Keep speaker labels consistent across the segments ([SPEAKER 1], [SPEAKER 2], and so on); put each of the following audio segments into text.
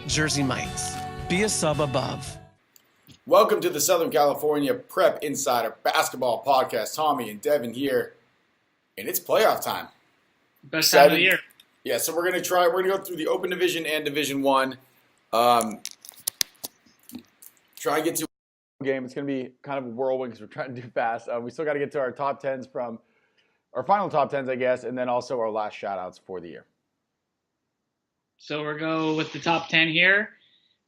[SPEAKER 1] Jersey Mike's. Be a sub above.
[SPEAKER 2] Welcome to the Southern California Prep Insider Basketball Podcast. Tommy and Devin here, and it's playoff time.
[SPEAKER 3] Best time of the year.
[SPEAKER 2] Yeah, so we're gonna go through the Open Division and Division One. Try and get to game. It's gonna be kind of a whirlwind because we're trying to do fast. We still got to get to our top tens from our final top tens, I guess, and then also our last shout outs for the year.
[SPEAKER 3] So we'll go with the top 10 here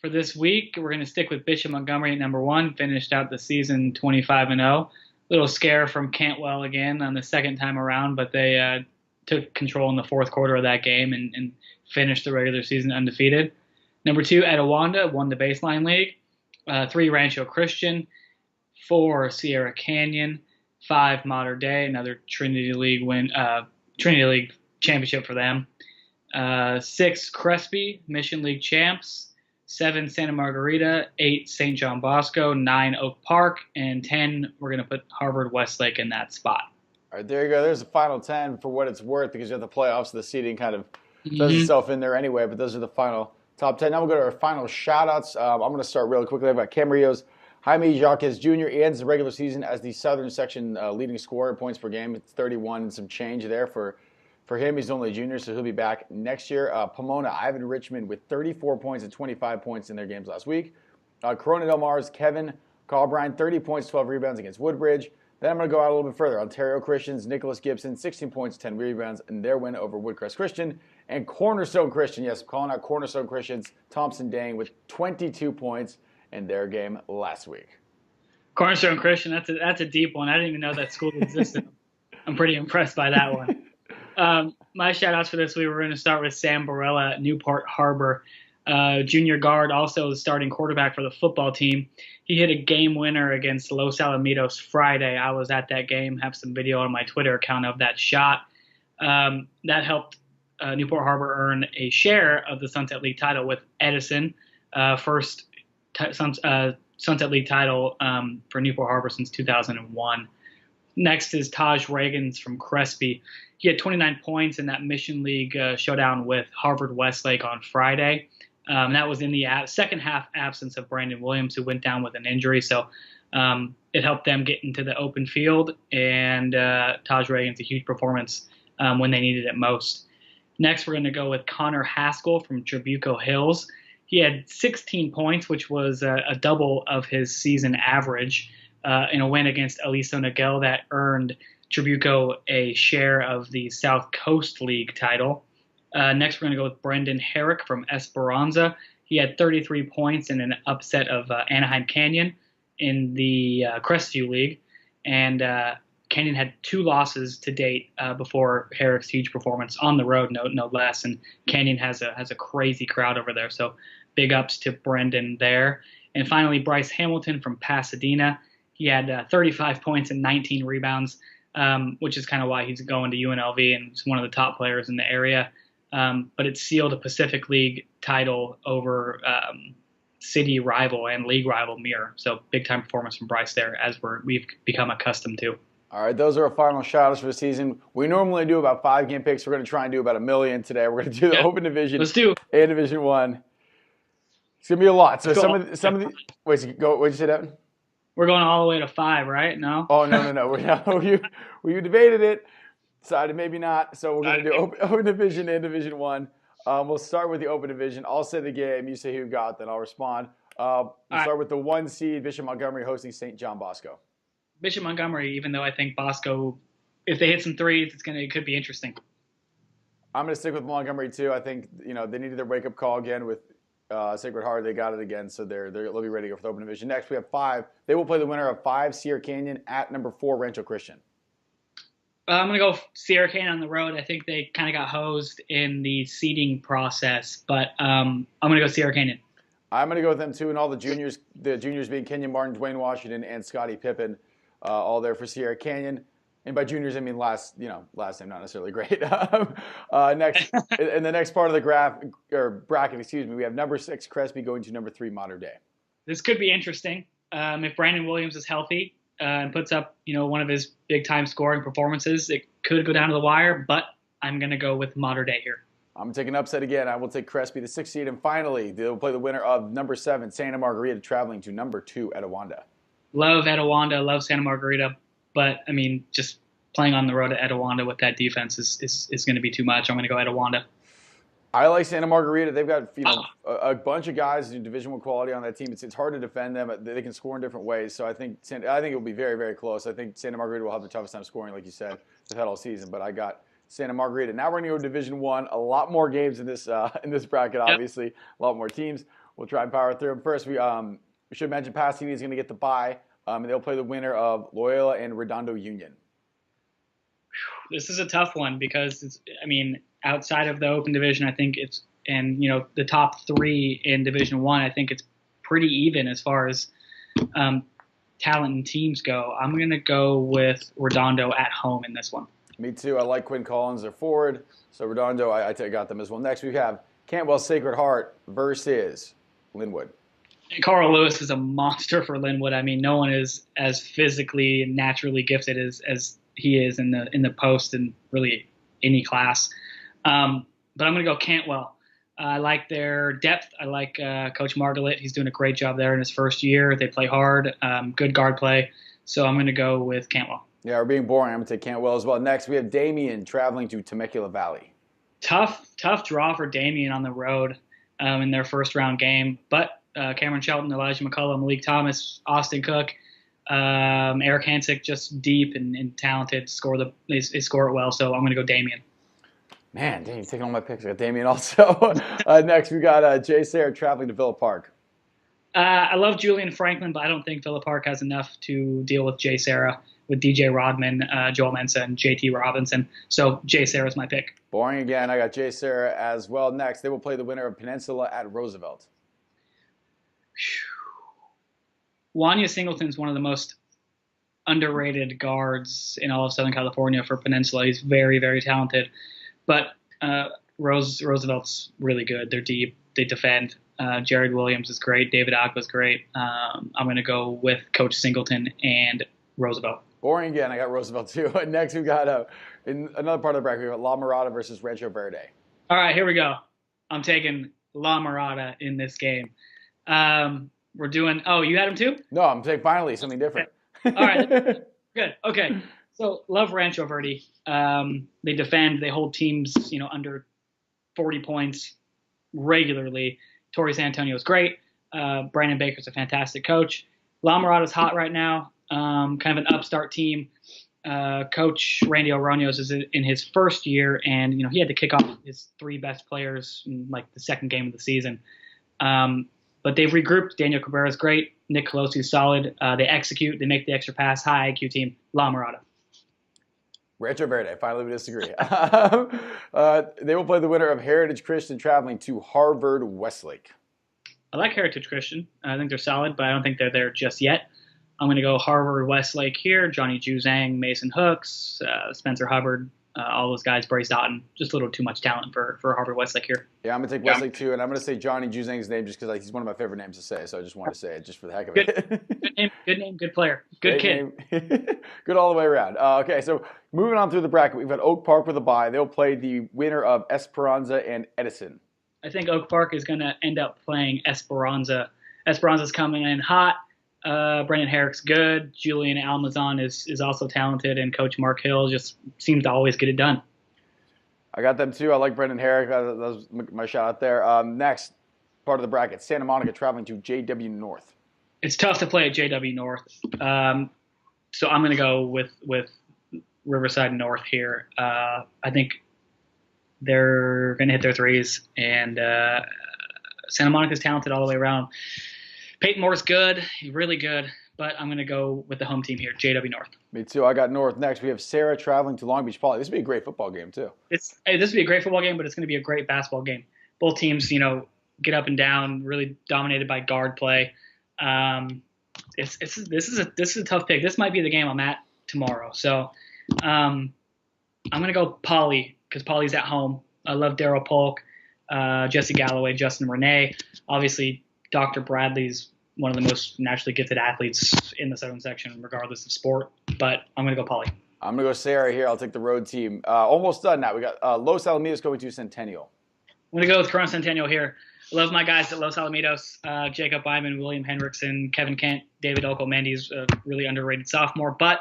[SPEAKER 3] for this week. We're going to stick with Bishop Montgomery at number 1. Finished out the season 25-0. Little scare from Cantwell again on the second time around, but they took control in the fourth quarter of that game and finished the regular season undefeated. Number 2, Etowanda, won the Baseline League. 3, Rancho Christian. 4, Sierra Canyon. 5, Mater Dei, another Trinity League championship for them. 6, Crespi, Mission League champs. 7, Santa Margarita. 8, St. John Bosco. 9, Oak Park. And 10, we're going to put Harvard Westlake in that spot.
[SPEAKER 2] All right, there you go. There's the final 10 for what it's worth because you have the playoffs. The seeding kind of does itself in there anyway, but those are the final top 10. Now we'll go to our final shout-outs. I'm going to start really quickly. I've got Camarillo's Jaime Jaquez Jr. ends the regular season as the Southern Section leading scorer in points per game. It's 31 and some change there for him. He's only a junior, so he'll be back next year. Pomona, Ivan Richmond with 34 points and 25 points in their games last week. Corona Del Mar's Kevin Calbrine, 30 points, 12 rebounds against Woodbridge. Then I'm going to go out a little bit further. Ontario Christian's Nicholas Gibson, 16 points, 10 rebounds in their win over Woodcrest Christian. And Cornerstone Christian, yes, I'm calling out Cornerstone Christian's Thompson Dang with 22 points in their game last week.
[SPEAKER 3] Cornerstone Christian, that's a deep one. I didn't even know that school existed. I'm pretty impressed by that one. My shout-outs for this week, we're going to start with Sam Barella at Newport Harbor. Junior guard, also the starting quarterback for the football team. He hit a game winner against Los Alamitos Friday. I was at that game, have some video on my Twitter account of that shot. That helped Newport Harbor earn a share of the Sunset League title with Edison. First Sunset League title for Newport Harbor since 2001. Next is Taj Reagans from Crespi. He had 29 points in that Mission League showdown with Harvard Westlake on Friday. That was in the second half absence of Brandon Williams, who went down with an injury. So it helped them get into the open field, and Taj Reagan's a huge performance when they needed it most. Next, we're going to go with Connor Haskell from Trabuco Hills. He had 16 points, which was a double of his season average in a win against Aliso Nagel that earned Trabuco a share of the South Coast League title. Next, we're going to go with Brendan Herrick from Esperanza. He had 33 points in an upset of Anaheim Canyon in the Crestview League. And Canyon had 2 losses to date before Herrick's huge performance on the road, no less. And Canyon has a crazy crowd over there. So big ups to Brendan there. And finally, Bryce Hamilton from Pasadena. He had 35 points and 19 rebounds, which is kind of why he's going to UNLV and he's one of the top players in the area. But it sealed a Pacific League title over city rival and league rival Mirror. So big-time performance from Bryce there, as we've become accustomed to.
[SPEAKER 2] All right, those are our final shout-outs for the season. We normally do about 5 game picks. We're going to try and do about 1 million today. We're going to do the Open Division.
[SPEAKER 3] Let's do.
[SPEAKER 2] And Division 1. It's going to be a lot. So some of the – wait, go. What'd you say, Devin?
[SPEAKER 3] We're going all the way to 5, right? No?
[SPEAKER 2] Oh, no. You debated it. Decided maybe not. So we're going to do Open Division and Division 1. We'll start with the Open Division. I'll say the game. You say who got, then I'll respond. We'll start with the 1 seed, Bishop Montgomery hosting St. John Bosco.
[SPEAKER 3] Bishop Montgomery, even though I think Bosco, if they hit some threes, it could be interesting.
[SPEAKER 2] I'm going to stick with Montgomery too. I think they needed their wake-up call again with Sacred Heart. They got it again, so they'll be ready to go for the Open Division. Next, we have 5. They will play the winner of 5, Sierra Canyon at number 4, Rancho Christian.
[SPEAKER 3] I'm going to go Sierra Canyon on the road. I think they kind of got hosed in the seeding process, but I'm going to go Sierra Canyon.
[SPEAKER 2] I'm going to go with them too, and all the juniors being Kenyon Martin, Dwayne Washington, and Scottie Pippen, all there for Sierra Canyon. And by juniors, I mean last name, not necessarily great. Next, in the next part of the bracket, we have number 6 Crespi going to number 3 Mater Dei.
[SPEAKER 3] This could be interesting if Brandon Williams is healthy and puts up, one of his big time scoring performances. It could go down to the wire, but I'm going to go with Mater Dei here.
[SPEAKER 2] I'm taking upset again. I will take Crespi, the 6th seed, and finally they'll play the winner of number 7, Santa Margarita, traveling to number 2, Etiwanda.
[SPEAKER 3] Love Etiwanda, love Santa Margarita, but I mean, just playing on the road at Etiwanda with that defense is going to be too much. I'm going to go Etiwanda.
[SPEAKER 2] I like Santa Margarita. They've got a bunch of guys in Division I quality on that team. It's hard to defend them. They can score in different ways. So I think it will be very, very close. I think Santa Margarita will have the toughest time scoring, like you said, they've had all season. But I got Santa Margarita. Now we're going to go to Division I. A lot more games in this bracket, obviously. Yep. A lot more teams. We'll try and power through them. First, we should mention Pasadena is going to get the bye. And they'll play the winner of Loyola and Redondo Union.
[SPEAKER 3] This is a tough one because outside of the open division, I think the top 3 in Division I, I think it's pretty even as far as talent and teams go. I'm going to go with Redondo at home in this one.
[SPEAKER 2] Me too. I like Quinn Collins, their forward. So Redondo, I got them as well. Next, we have Cantwell Sacred Heart versus Linwood.
[SPEAKER 3] And Carl Lewis is a monster for Linwood. I mean, no one is as physically and naturally gifted as he is in the post and really any class. But I'm going to go Cantwell. I like their depth. I like Coach Margalit. He's doing a great job there in his first year. They play hard, good guard play. So I'm going to go with Cantwell. Yeah,
[SPEAKER 2] we're being boring. I'm going to take Cantwell as well. Next, we have Damien traveling to Temecula Valley.
[SPEAKER 3] Tough draw for Damien on the road in their first round game. But Cameron Shelton, Elijah McCullough, Malik Thomas, Austin Cook, Eric Hansick, just deep and talented. They score it well. So I'm going to go Damien.
[SPEAKER 2] Man, dang, you're taking all my picks. I got Damien also. Next, we got Jay Sayre traveling to Villa Park.
[SPEAKER 3] I love Julian Franklin, but I don't think Villa Park has enough to deal with Jay Sayre, with DJ Rodman, Joel Mensah, and JT Robinson. So Jay Sayre is my pick.
[SPEAKER 2] Boring again. I got Jay Sayre as well. Next, they will play the winner of Peninsula at Roosevelt.
[SPEAKER 3] Wanya Singleton's one of the most underrated guards in all of Southern California for Peninsula. He's very, very talented. But Roosevelt's really good. They're deep. They defend. Jared Williams is great. David Aqua's great. I'm going to go with Coach Singleton and Roosevelt.
[SPEAKER 2] Boring again. I got Roosevelt too. Next, we got in another part of the bracket, we got La Mirada versus Rancho Verde.
[SPEAKER 3] All right, here we go. I'm taking La Mirada in this game. We're doing. Oh, you had him too?
[SPEAKER 2] No, I'm saying finally something different.
[SPEAKER 3] All right, good. Okay, so love Rancho Verde. They defend. They hold teams, under 40 points regularly. Torrey Santonio is great. Brandon Baker's a fantastic coach. La Mirada's hot right now. Kind of an upstart team. Coach Randy Oroños is in his first year, and he had to kick off his 3 best players in like the second game of the season. But they've regrouped. Daniel Cabrera's great. Nick Colosi's solid. They execute. They make the extra pass. High IQ team. La Mirada.
[SPEAKER 2] Rancho Verde. Finally, we disagree. They will play the winner of Heritage Christian traveling to Harvard Westlake.
[SPEAKER 3] I like Heritage Christian. I think they're solid, but I don't think they're there just yet. I'm going to go Harvard Westlake here. Johnny Juzang, Mason Hooks, Spencer Hubbard, all those guys, Bryce Doughton. Just a little too much talent for Harvard Westlake here.
[SPEAKER 2] Yeah, I'm going to take Westlake too, and I'm going to say Johnny Juzang's name just because he's one of my favorite names to say, so I just want to say it just for the heck of it.
[SPEAKER 3] Good name, good player, good kid.
[SPEAKER 2] Good all the way around. Okay, so moving on through the bracket, we've got Oak Park with a bye. They'll play the winner of Esperanza and Edison.
[SPEAKER 3] I think Oak Park is going to end up playing Esperanza. Esperanza's coming in hot. Brendan Herrick's good. Julian Almazan is also talented, and Coach Mark Hill just seems to always get it done.
[SPEAKER 2] I got them too. I like Brendan Herrick. That was my shout out there. Next part of the bracket, Santa Monica traveling to JW North.
[SPEAKER 3] It's tough to play at JW North, so I'm going to go with Riverside North here. I think they're going to hit their threes, and Santa Monica's talented all the way around. Peyton Moore's good, really good, but I'm going to go with the home team here, JW North.
[SPEAKER 2] Me too. I got North. Next, we have Sarah traveling to Long Beach Poly. This would be a great football game too.
[SPEAKER 3] This would be a great football game, but it's going to be a great basketball game. Both teams, get up and down, really dominated by guard play. This is a tough pick. This might be the game I'm at tomorrow. So I'm going to go Poly because Poly's at home. I love Daryl Polk, Jesse Galloway, Justin Renee. Obviously, Dr. Bradley's one of the most naturally gifted athletes in the Southern section, regardless of sport. But I'm going to go Poly.
[SPEAKER 2] I'm going to go Sarah here. I'll take the road team. Almost done now. We got Los Alamitos going to Centennial.
[SPEAKER 3] going to go with Corona Centennial here. Love my guys at Los Alamitos, Jacob Byman, William Hendrickson, Kevin Kent, David Okomendy's a really underrated sophomore. But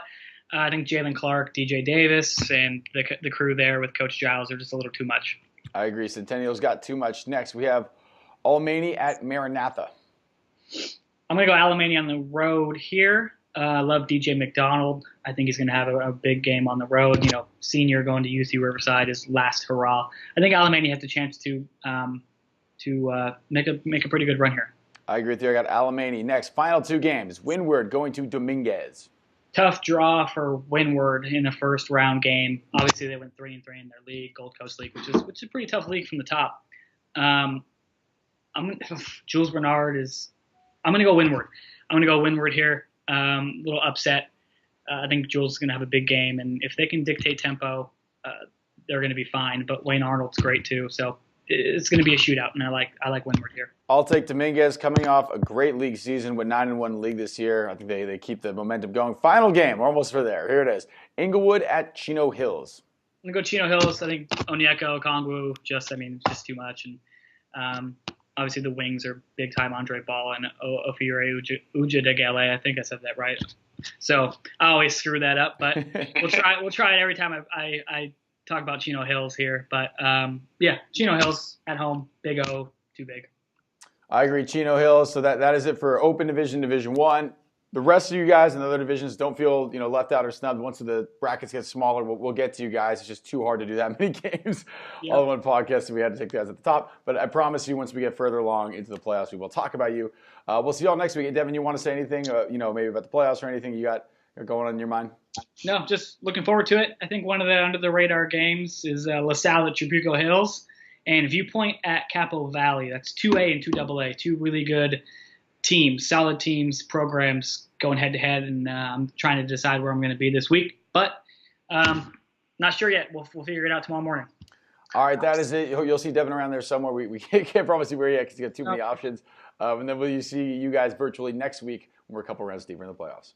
[SPEAKER 3] I think Jalen Clark, DJ Davis, and the crew there with Coach Giles are just a little too much.
[SPEAKER 2] I agree. Centennial's got too much. Next, we have Alemany at Maranatha.
[SPEAKER 3] I'm going to go Alemany on the road here. I love DJ McDonald. I think he's going to have a big game on the road. Senior going to UC Riverside, his last hurrah. I think Alemany has the chance to make a pretty good run here.
[SPEAKER 2] I agree with you. I got Alemany. Next, final 2 games. Windward going to Dominguez.
[SPEAKER 3] Tough draw for Windward in the first round game. Obviously, they went 3-3 in their league, Gold Coast League, which is a pretty tough league from the top. Jules Bernard is. I'm going to go Windward. I'm going to go Windward here. Little upset. I think Jules is going to have a big game, and if they can dictate tempo, they're going to be fine. But Wayne Arnold's great too, so it's going to be a shootout, and I like Windward here.
[SPEAKER 2] I'll take Dominguez, coming off a great league season with 9-1 league this year. I think they keep the momentum going. Final game, we're almost for there. Here it is: Inglewood at Chino Hills.
[SPEAKER 3] I'm going to go Chino Hills. I think Onyeko, Kongwu, just too much, and obviously the wings are big time. Andre Ball and Ofiure Ujadegele. I think I said that right. So I always screw that up, but we'll try it every time I talk about Chino Hills here. But yeah, Chino Hills at home. Big O, too big.
[SPEAKER 2] I agree, Chino Hills. So that is it for Open Division, Division 1. The rest of you guys in the other divisions, don't feel left out or snubbed. Once the brackets get smaller, we'll get to you guys. It's just too hard to do that many games all in one podcast, so we had to take guys at the top. But I promise you, once we get further along into the playoffs, we will talk about you. We'll see y'all next week. Devin, you want to say anything, maybe about the playoffs or anything you got going on in your mind?
[SPEAKER 3] No, just looking forward to it. I think one of the under-the-radar games is LaSalle at Trabuco Hills. And if you point at Capital Valley, that's 2A and 2AA, 2 really good teams, solid teams, programs going head-to-head. And I'm trying to decide where I'm going to be this week. But not sure yet. We'll figure it out tomorrow morning.
[SPEAKER 2] All right, that is it. You'll see Devin around there somewhere. We can't promise you where yet because he's got too many options. And then we'll see you guys virtually next week when we're a couple rounds deeper in the playoffs.